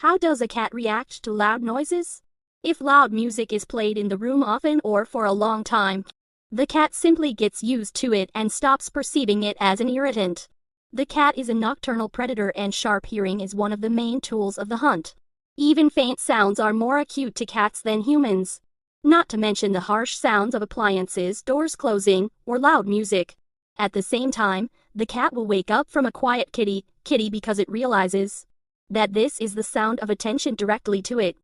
How does a cat react to loud noises? If loud music is played in the room often or for a long time, the cat simply gets used to it and stops perceiving it as an irritant. The cat is a nocturnal predator and sharp hearing is one of the main tools of the hunt. Even faint sounds are more acute to cats than humans. Not to mention the harsh sounds of appliances, doors closing, or loud music. At the same time, the cat will wake up from a quiet kitty because it realizes that this is the sound of attention directly to it.